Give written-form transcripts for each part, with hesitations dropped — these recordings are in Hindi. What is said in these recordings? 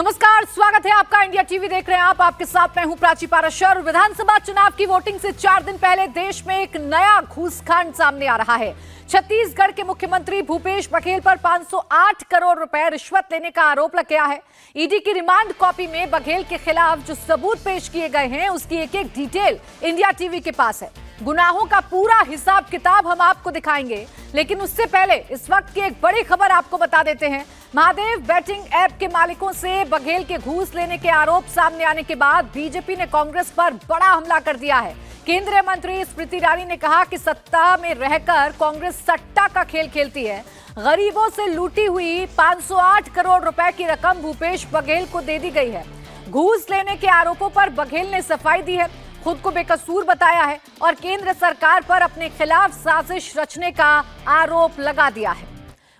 नमस्कार, स्वागत है आपका। इंडिया टीवी देख रहे हैं आप। आपके साथ मैं हूं प्राची पाराशर। विधानसभा चुनाव की वोटिंग से 4 दिन पहले देश में एक नया घूसकांड सामने आ रहा है। छत्तीसगढ़ के मुख्यमंत्री भूपेश बघेल पर 508 करोड़ रुपए रिश्वत लेने का आरोप लग गया है। ईडी की रिमांड कॉपी में बघेल के खिलाफ जो सबूत पेश किए गए हैं उसकी एक एक डिटेल इंडिया टीवी के पास है। गुनाहों का पूरा हिसाब किताब हम आपको दिखाएंगे, लेकिन उससे पहले इस वक्त की एक बड़ी खबर आपको बता देते हैं। महादेव बैटिंग ऐप के मालिकों से बघेल के घूस लेने के आरोप सामने आने के बाद बीजेपी ने कांग्रेस पर बड़ा हमला कर दिया है। केंद्रीय मंत्री स्मृति ईरानी ने कहा कि सत्ता में रहकर कांग्रेस सट्टा का खेल खेलती है। गरीबों से लूटी हुई 508 करोड़ रुपए की रकम भूपेश बघेल को दे दी गई है। घूस लेने के आरोपों पर बघेल ने सफाई दी है, खुद को बेकसूर बताया है और केंद्र सरकार पर अपने खिलाफ साजिश रचने का आरोप लगा दिया है।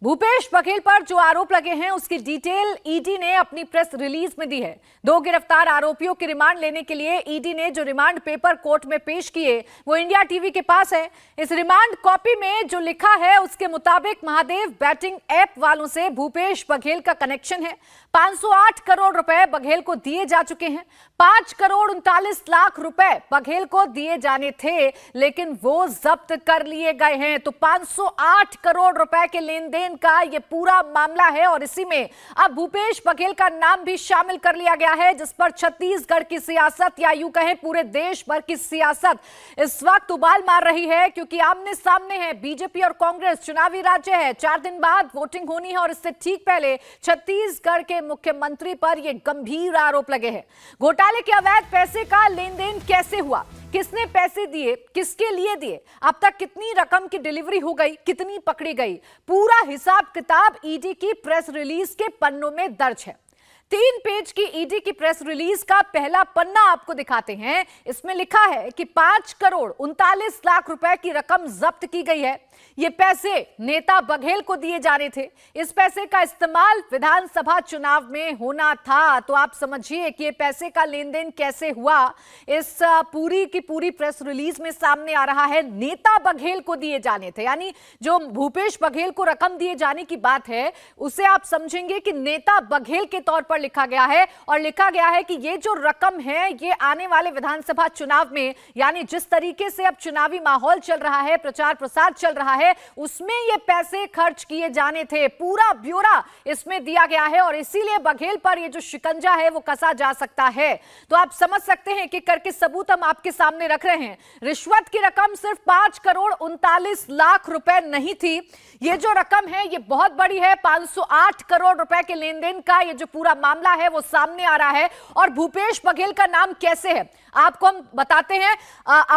भूपेश बघेल पर जो आरोप लगे हैं उसकी डिटेल ईडी ने अपनी प्रेस रिलीज में दी है। 2 गिरफ्तार आरोपियों की रिमांड लेने के लिए ईडी ने जो रिमांड पेपर कोर्ट में पेश किए वो इंडिया टीवी के पास है। इस रिमांड कॉपी में जो लिखा है उसके मुताबिक महादेव बैटिंग ऐप वालों से भूपेश बघेल का कनेक्शन है। 508 करोड़ रुपए बघेल को दिए जा चुके हैं। 5 करोड़ 39 लाख रुपए बघेल को दिए जाने थे, लेकिन वो जब्त कर लिए गए हैं। तो 508 करोड़ रुपए के लेन देन का ये पूरा मामला है और इसी में अब भूपेश बघेल का नाम भी शामिल कर लिया गया है, जिस पर छत्तीसगढ़ की सियासत या यूं कहें पूरे देश भर की सियासत इस वक्त उबाल मार रही है, क्योंकि आमने सामने है बीजेपी और कांग्रेस। चुनावी राज्य है, 4 दिन बाद वोटिंग होनी है और इससे ठीक पहले छत्तीसगढ़ के मुख्यमंत्री पर यह गंभीर आरोप लगे हैं। घोटाले के अवैध पैसे का लेन देन कैसे हुआ, किसने पैसे दिए, किसके लिए दिए, अब तक कितनी रकम की डिलीवरी हो गई, कितनी पकड़ी गई, पूरा हिसाब किताब ईडी की प्रेस रिलीज के पन्नों में दर्ज है। 3 पेज की ईडी की प्रेस रिलीज का पहला पन्ना आपको दिखाते हैं। इसमें लिखा है कि 5 करोड़ 39 लाख रुपए की रकम जब्त की गई है। ये पैसे नेता बघेल को दिए जा रहे थे। इस पैसे का इस्तेमाल विधानसभा चुनाव में होना था। तो आप समझिए कि ये पैसे का लेन देन कैसे हुआ। इस पूरी की पूरी प्रेस रिलीज में सामने आ रहा है नेता बघेल को दिए जाने थे, यानी जो भूपेश बघेल को रकम दिए जाने की बात है उसे आप समझेंगे कि नेता बघेल के तौर पर लिखा गया है और लिखा गया है कि ये जो रकम है ये आने वाले विधानसभा चुनाव में, यानी जिस तरीके से अब चुनावी माहौल चल रहा है, प्रचार प्रसार चल रहा है, उसमें ये पैसे खर्च किए जाने थे। पूरा ब्यौरा इसमें दिया गया है और इसीलिए बघेल पर ये जो शिकंजा है वो कसा जा सकता है। तो आप समझ सकते हैं कि करके सबूत हम आपके सामने रख रहे हैं। रिश्वत की रकम सिर्फ 5 करोड़ 39 लाख रुपए नहीं थी। ये जो रकम है ये बहुत बड़ी है। 508 करोड़ रुपए के लेन देन का ये जो पूरा मामला है वो सामने आ रहा है। और भूपेश बघेल का नाम कैसे है आपको हम बताते हैं।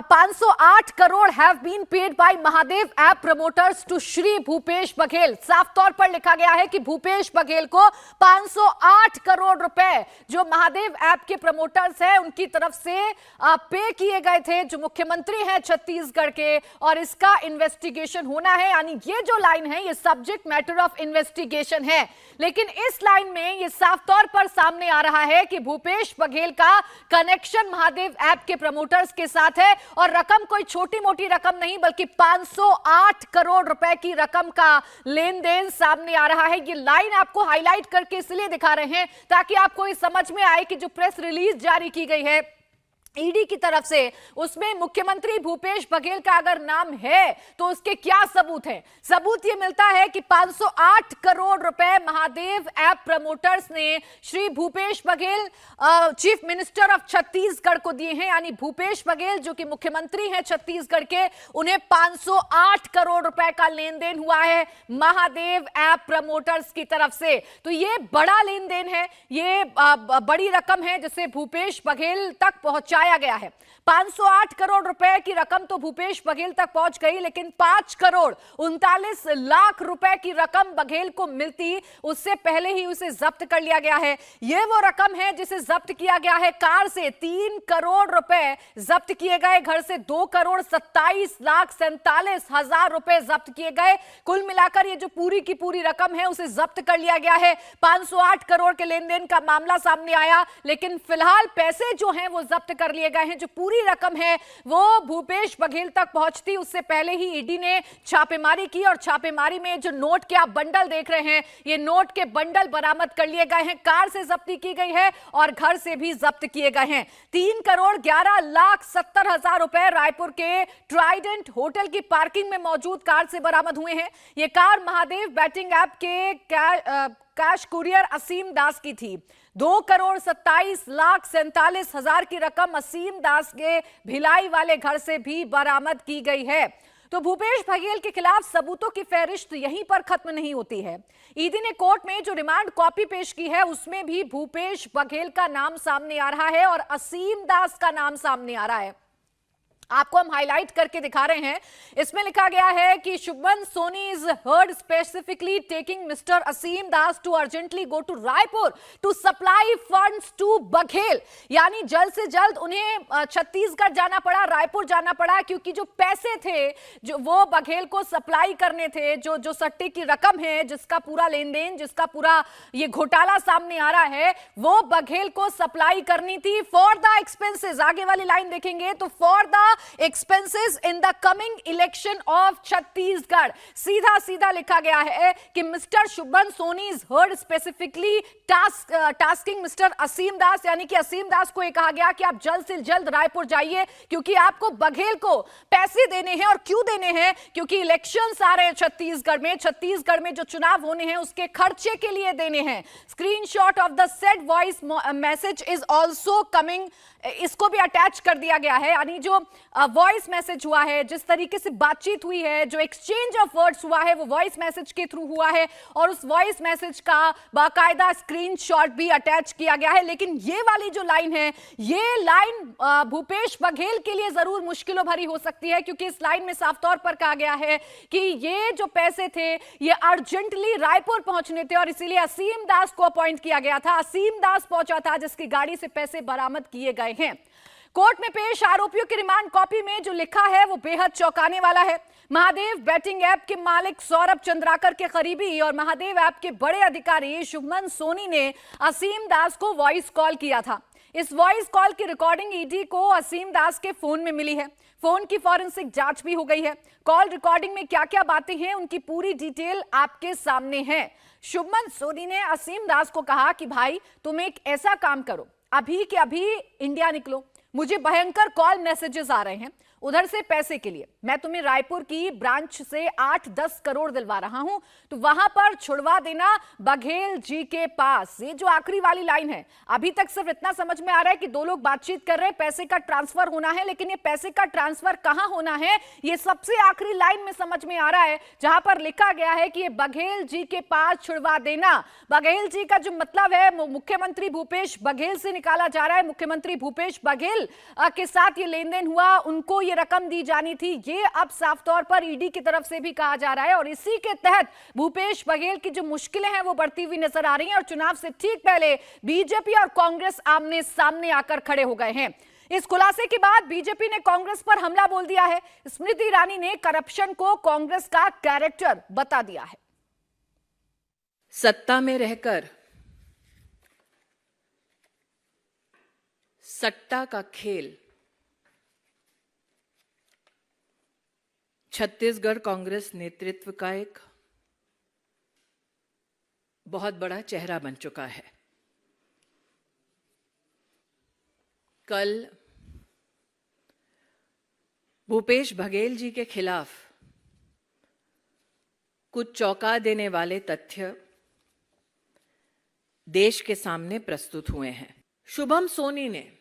508 crore have been paid by Mahadev app promoters to Shri Bhupesh Baghel. साफ तौर पर लिखा गया है कि भूपेश बघेल को 508 करोड़ रुपए जो महादेव ऐप के प्रमोटर्स हैं उनकी तरफ से पे किए गए थे, जो मुख्यमंत्री हैं छत्तीसगढ़ के, और इसका इन्वेस्टिगेशन होना है। यानी ये जो लाइन है ये सब्जेक्ट मैटर ऑफ इन्वेस्टिगेशन है, लेकिन इस लाइन में ये साफ तौर पर सामने आ रहा है कि भूपेश बघेल का कनेक्शन महादेव ऐप के प्रमोटर्स के साथ है और रकम कोई छोटी मोटी रकम नहीं बल्कि 508 करोड़ रुपए की रकम का लेन देन सामने आ रहा है। ये लाइन आपको हाईलाइट करके इसलिए दिखा रहे हैं ताकि आपको ये समझ में आए कि जो प्रेस रिलीज जारी की गई है ईडी की तरफ से उसमें मुख्यमंत्री भूपेश बघेल का अगर नाम है तो उसके क्या सबूत हैं। सबूत ये मिलता है कि 508 करोड़ रुपए महादेव ऐप प्रमोटर्स ने Shri Bhupesh Baghel chief minister of Chhattisgarh को दिए हैं। यानी भूपेश बघेल जो कि मुख्यमंत्री हैं छत्तीसगढ़ के, उन्हें 508 करोड़ रुपए का लेन देन हुआ है महादेव ऐप प्रमोटर्स की तरफ से। तो ये बड़ा लेन देन है, ये बड़ी रकम है जिसे भूपेश बघेल तक पहुंचा गया है। 508 करोड़ रुपए की रकम तो भूपेश बघेल तक पहुंच गई, लेकिन 5 करोड़ 39 लाख रुपए की रकम बघेल को मिलती उससे पहले ही उसे जब्त कर लिया गया है। यह वो रकम है जिसे जब्त किया गया है। कार से 3 करोड़ रुपए जब्त किए गए, घर से 2 करोड़ 27 लाख 47 हजार रुपए जब्त किए गए। कुल मिलाकर ये जो पूरी की पूरी रकम है उसे जब्त कर लिया गया है। 508 करोड़ के लेन देन का मामला सामने आया, लेकिन फिलहाल पैसे जो हैं वो जब्त कर कर लिए गए हैं। जो पूरी रकम है वो भूपेश बघेल तक पहुंचती उससे पहले ही ईडी ने छापेमारी की और छापेमारी में जो नोट के आप बंडल देख रहे हैं, ये नोट के बंडल बरामद कर लिए गए हैं, कार से जब्ती की गई है और घर से भी जब्त किए गए हैं। 3,11,70,000 रुपए रायपुर के ट्राइडेंट होटल की पार्किंग में मौजूद कार से बरामद हुए हैं। ये कार महादेव बैटिंग ऐप के कैश कुरियर असीम दास की थी। 2,27,47,000 की रकम असीम दास के भिलाई वाले घर से भी बरामद की गई है। तो भूपेश बघेल के खिलाफ सबूतों की फहरिस्त यहीं पर खत्म नहीं होती है। ईडी ने कोर्ट में जो रिमांड कॉपी पेश की है उसमें भी भूपेश बघेल का नाम सामने आ रहा है और असीम दास का नाम सामने आ रहा है। आपको हम हाईलाइट करके दिखा रहे हैं। इसमें लिखा गया है कि Shubhman Soni is heard specifically taking mister Asim Das to urgently go to Raipur to supply funds to Baghel. यानी जल्द से जल्द उन्हें छत्तीसगढ़ जाना पड़ा, रायपुर जाना पड़ा, क्योंकि जो पैसे थे जो वो बघेल को सप्लाई करने थे, जो सट्टे की रकम है, जिसका पूरा लेन देन, जिसका पूरा ये घोटाला सामने आ रहा है, वो बघेल को सप्लाई करनी थी फॉर द एक्सपेंसेस। आगे वाली लाइन देखेंगे तो for the expenses in the coming election of Chhattisgarh. सीधा सीधा लिखा गया है कि mister Shubhman Soni is heard specifically tasking mister असीम दास, यानी कि असीम दास को यह कहा गया कि आप जल्द से जल्द रायपुर जाइए क्योंकि आपको बघेल को पैसे देने हैं। और क्यों देने हैं? क्योंकि इलेक्शंस आ रहे हैं छत्तीसगढ़ में जो चुनाव होने हैं उसके खर्चे के लिए देने हैं। Screenshot of the said voice message is also coming, इसको भी अटैच कर दिया गया है। यानी जो वॉइस मैसेज हुआ है, जिस तरीके से बातचीत हुई है, जो एक्सचेंज ऑफ वर्ड्स हुआ है, वो वॉइस मैसेज के थ्रू हुआ है और उस वॉइस मैसेज का बाकायदा स्क्रीनशॉट भी अटैच किया गया है। लेकिन ये वाली जो लाइन है, ये लाइन भूपेश बघेल के लिए जरूर मुश्किलों भरी हो सकती है, क्योंकि इस लाइन में साफ तौर पर कहा गया है कि ये जो पैसे थे ये अर्जेंटली रायपुर पहुंचने थे और इसीलिए असीम दास को अपॉइंट किया गया था। असीम दास पहुंचा था जिसकी गाड़ी से पैसे बरामद किए गए हैं। कोर्ट में पेश आरोपियों की रिमांड कॉपी में जो लिखा है वो बेहद चौंकाने वाला है। महादेव बैटिंग ऐप के मालिक सौरभ चंद्राकर के करीबी और महादेव ऐप के बड़े अधिकारी शुभमन सोनी ने असीम दास को वॉइस कॉल किया था। इस वॉइस कॉल की रिकॉर्डिंग ईडी को असीम दास के फोन में मिली है। फोन की फॉरेंसिक जांच भी हो गई है। कॉल रिकॉर्डिंग में क्या क्या बातें हैं उनकी पूरी डिटेल आपके सामने है। शुभमन सोनी ने असीम दास को कहा कि भाई तुम एक ऐसा काम करो, अभी के अभी इंडिया निकलो, मुझे भयंकर कॉल मैसेजेस आ रहे हैं उधर से पैसे के लिए, मैं तुम्हें रायपुर की ब्रांच से 8-10 करोड़ दिलवा रहा हूं, तो वहां पर छुड़वा देना बघेल जी के पास। ये जो आखिरी वाली लाइन है, अभी तक सिर्फ इतना समझ में आ रहा है कि दो लोग बातचीत कर रहे हैं, पैसे का ट्रांसफर होना है, लेकिन ये पैसे का ट्रांसफर कहां होना है ये सबसे आखिरी लाइन में समझ में आ रहा है, जहां पर लिखा गया है कि ये बघेल जी के पास छुड़वा देना। बघेल जी का जो मतलब है मुख्यमंत्री भूपेश बघेल से निकाला जा रहा है। मुख्यमंत्री भूपेश बघेल के साथ ये लेन देन हुआ, उनको ये रकम दी जानी थी, ये अब साफ तौर पर ईडी की तरफ से भी कहा जा रहा है। और इसी के तहत भूपेश बघेल की जो मुश्किलें हैं वो बढ़ती हुई नजर आ रही हैं और चुनाव से ठीक पहले बीजेपी और कांग्रेस आमने सामने आकर खड़े हो गए हैं। इस खुलासे के बाद बीजेपी ने कांग्रेस पर हमला बोल दिया है। स्मृति ईरानी ने करप्शन को कांग्रेस का कैरेक्टर बता दिया है। सत्ता में रहकर सट्टा का खेल छत्तीसगढ़ कांग्रेस नेतृत्व का एक बहुत बड़ा चेहरा बन चुका है। कल भूपेश बघेल जी के खिलाफ कुछ चौंका देने वाले तथ्य देश के सामने प्रस्तुत हुए हैं। शुभम सोनी ने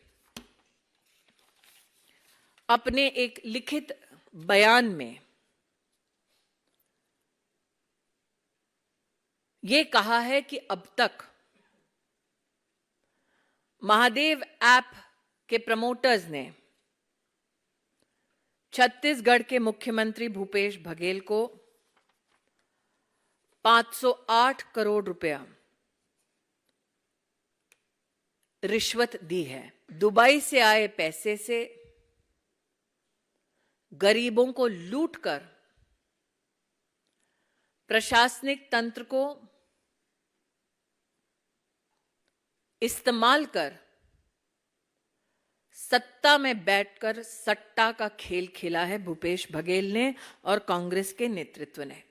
अपने एक लिखित बयान में यह कहा है कि अब तक महादेव ऐप के प्रमोटर्स ने छत्तीसगढ़ के मुख्यमंत्री भूपेश बघेल को 508 करोड़ रुपया रिश्वत दी है। दुबई से आए पैसे से गरीबों को लूटकर प्रशासनिक तंत्र को इस्तेमाल कर सत्ता में बैठकर सट्टा का खेल खेला है भूपेश बघेल ने और कांग्रेस के नेतृत्व ने।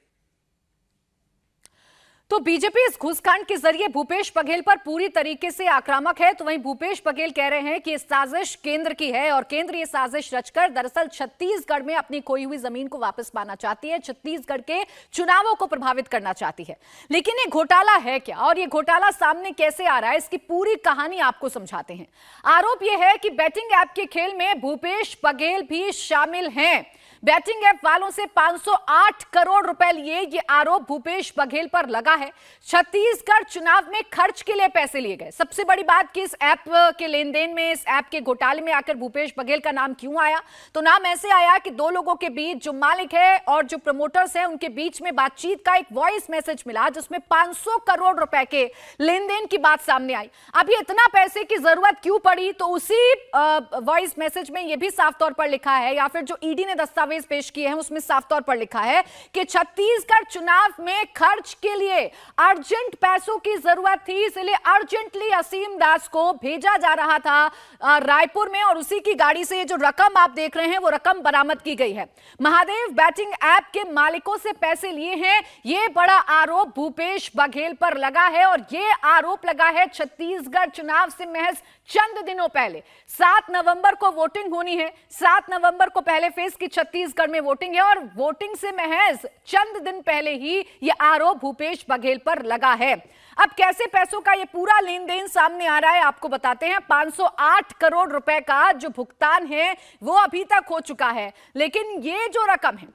तो बीजेपी इस घूसकांड के जरिए भूपेश बघेल पर पूरी तरीके से आक्रामक है। तो वहीं भूपेश बघेल कह रहे हैं कि इस साजिश केंद्र की है और केंद्र ये साजिश रचकर दरअसल छत्तीसगढ़ में अपनी खोई हुई जमीन को वापस पाना चाहती है, छत्तीसगढ़ के चुनावों को प्रभावित करना चाहती है। लेकिन ये घोटाला है क्या और ये घोटाला सामने कैसे आ रहा है, इसकी पूरी कहानी आपको समझाते हैं। आरोप यह है कि बैटिंग ऐप के खेल में भूपेश बघेल भी शामिल हैं। बैटिंग ऐप वालों से 508 करोड़ रुपए लिए, ये आरोप भूपेश बघेल पर लगा है। छत्तीसगढ़ चुनाव में खर्च के लिए पैसे लिए गए। सबसे बड़ी बात कि इस ऐप के लेन देन में, इस ऐप के घोटाले में आकर भूपेश बघेल का नाम क्यों आया? तो नाम ऐसे आया कि दो लोगों के बीच, जो मालिक है और जो प्रमोटर्स हैं, उनके बीच में बातचीत का एक वॉइस मैसेज मिला जिसमें 500 करोड़ रुपए के लेन देन की बात सामने आई। अब ये इतना पैसे की जरूरत क्यों पड़ी? तो उसी वॉइस मैसेज में यह भी साफ तौर पर लिखा है, या फिर जो ईडी ने दस्तावेज पेश किए हैं उसमें साफ तौर पर लिखा है कि छत्तीसगढ़ चुनाव में खर्च के लिए अर्जेंट पैसों की जरूरत थी, इसलिए अर्जेंटली असीम दास को भेजा जा रहा था रायपुर में, और उसी की गाड़ी से ये जो रकम आप देख रहे हैं वो रकम बरामद की गई है। महादेव बैटिंग ऐप के मालिकों से पैसे लिए हैं, ये बड़ा आरोप भूपेश बघेल पर लगा है। और ये आरोप लगा है छत्तीसगढ़ चुनाव से महज चंद दिनों पहले। 7 नवंबर को वोटिंग होनी है। 7 नवंबर को पहले फेज की छत्तीसगढ़ में वोटिंग है और वोटिंग से महज चंद दिन पहले ही यह आरोप भूपेश बघेल पर लगा है। अब कैसे पैसों का यह पूरा लेन देन सामने आ रहा है आपको बताते हैं। 508 करोड़ रुपए का जो भुगतान है वो अभी तक हो चुका है, लेकिन ये जो रकम है,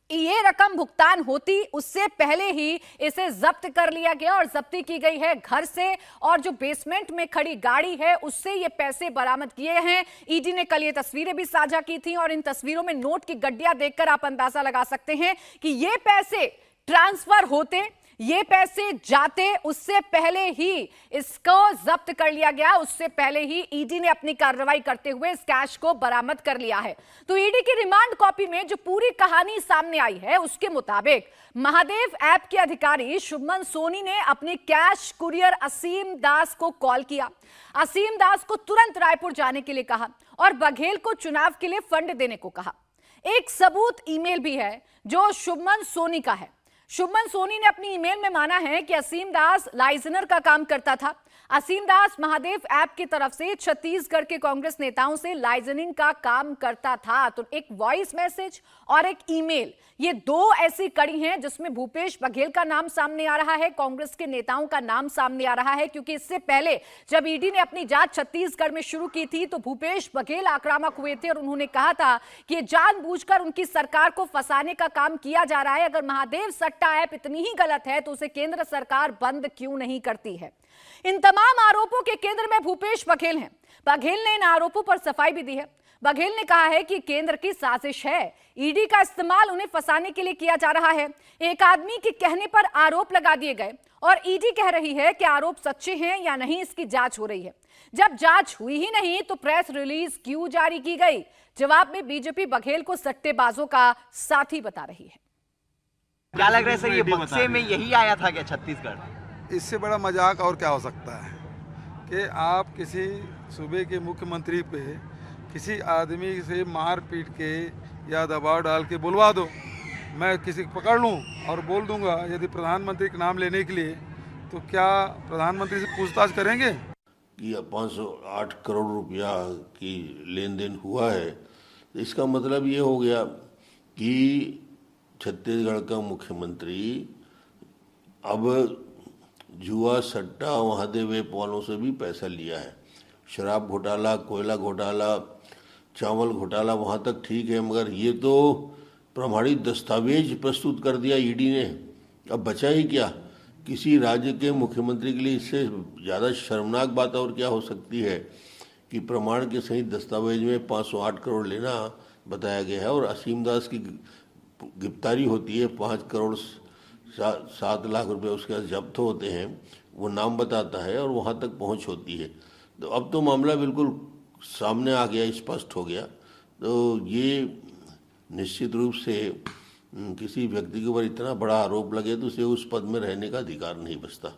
ये रकम भुगतान होती उससे पहले ही इसे जब्त कर लिया गया और जब्ती की गई है घर से, और जो बेसमेंट में खड़ी गाड़ी है उससे ये पैसे बरामद किए हैं। ईडी ने कल ये तस्वीरें भी साझा की थी और इन तस्वीरों में नोट की गड्डियां देखकर आप अंदाजा लगा सकते हैं कि ये पैसे ट्रांसफर होते, ये पैसे जाते, उससे पहले ही इसको जब्त कर लिया गया। उससे पहले ही ईडी ने अपनी कार्रवाई करते हुए इस कैश को बरामद कर लिया है। तो ईडी की रिमांड कॉपी में जो पूरी कहानी सामने आई है उसके मुताबिक महादेव ऐप के अधिकारी शुभमन सोनी ने अपने कैश कुरियर असीम दास को कॉल किया। असीम दास को तुरंत रायपुर जाने के लिए कहा और बघेल को चुनाव के लिए फंड देने को कहा। एक सबूत ईमेल भी है जो शुभमन सोनी का है। शुभमन सोनी ने अपनी ईमेल में माना है कि असीम दास लाइजनर का काम करता था। असीम दास महादेव ऐप की तरफ से छत्तीसगढ़ के कांग्रेस नेताओं से लाइजनिंग का काम करता था। तो एक वॉइस मैसेज और एक ईमेल, ये दो ऐसी कड़ी हैं जिसमें भूपेश बघेल का नाम सामने आ रहा है, कांग्रेस के नेताओं का नाम सामने आ रहा है। क्योंकि इससे पहले जब ईडी ने अपनी जांच छत्तीसगढ़ में शुरू की थी तो भूपेश बघेल आक्रामक हुए थे और उन्होंने कहा था कि ये जानबूझकर उनकी सरकार को फंसाने का काम किया जा रहा है। अगर महादेव सट्टा ऐप इतनी ही गलत है तो उसे केंद्र सरकार बंद क्यों नहीं करती है? इन तमाम आरोपों के केंद्र में भूपेश बघेल हैं। बघेल ने इन आरोपों पर सफाई भी दी है। बघेल ने कहा है कि केंद्र की साजिश है, ईडी का इस्तेमाल उन्हें फंसाने के लिए किया जा रहा है। एक आदमी के कहने पर आरोप लगा दिए गए और ईडी कह रही है कि आरोप सच्चे हैं या नहीं इसकी जांच हो रही है। जब जांच हुई ही नहीं तो प्रेस रिलीज क्यों जारी की गई? जवाब में बीजेपी बघेल को सट्टेबाजों का साथी बता रही है। क्या लग रहा है सर, ये बक्से में यही आया था क्या छत्तीसगढ़? इससे बड़ा मजाक और क्या हो सकता है कि आप किसी सूबे के मुख्यमंत्री पे किसी आदमी से मार पीट के या दबाव डाल के बुलवा दो, मैं किसी को पकड़ लूं और बोल दूंगा यदि प्रधानमंत्री का नाम लेने के लिए, तो क्या प्रधानमंत्री से पूछताछ करेंगे? कि 508 करोड़ रुपया की लेन देन हुआ है, तो इसका मतलब ये हो गया कि छत्तीसगढ़ का मुख्यमंत्री अब जुआ सट्टा महादेव ऐप वालों से भी पैसा लिया है। शराब घोटाला, कोयला घोटाला, चावल घोटाला वहाँ तक ठीक है, मगर ये तो प्रमाणित दस्तावेज प्रस्तुत कर दिया ईडी ने। अब बचा ही क्या? किसी राज्य के मुख्यमंत्री के लिए इससे ज़्यादा शर्मनाक बात और क्या हो सकती है कि प्रमाण के सहित दस्तावेज में 508 करोड़ लेना बताया गया है और असीम दास की गिरफ्तारी होती है, 5 करोड़ 7 लाख रुपए उसके पास जब्त होते हैं, वो नाम बताता है और वहाँ तक पहुँच होती है। तो अब तो मामला बिल्कुल सामने आ गया, स्पष्ट हो गया। तो ये निश्चित रूप से किसी व्यक्ति के ऊपर इतना बड़ा आरोप लगे तो उसे उस पद में रहने का अधिकार नहीं बचता।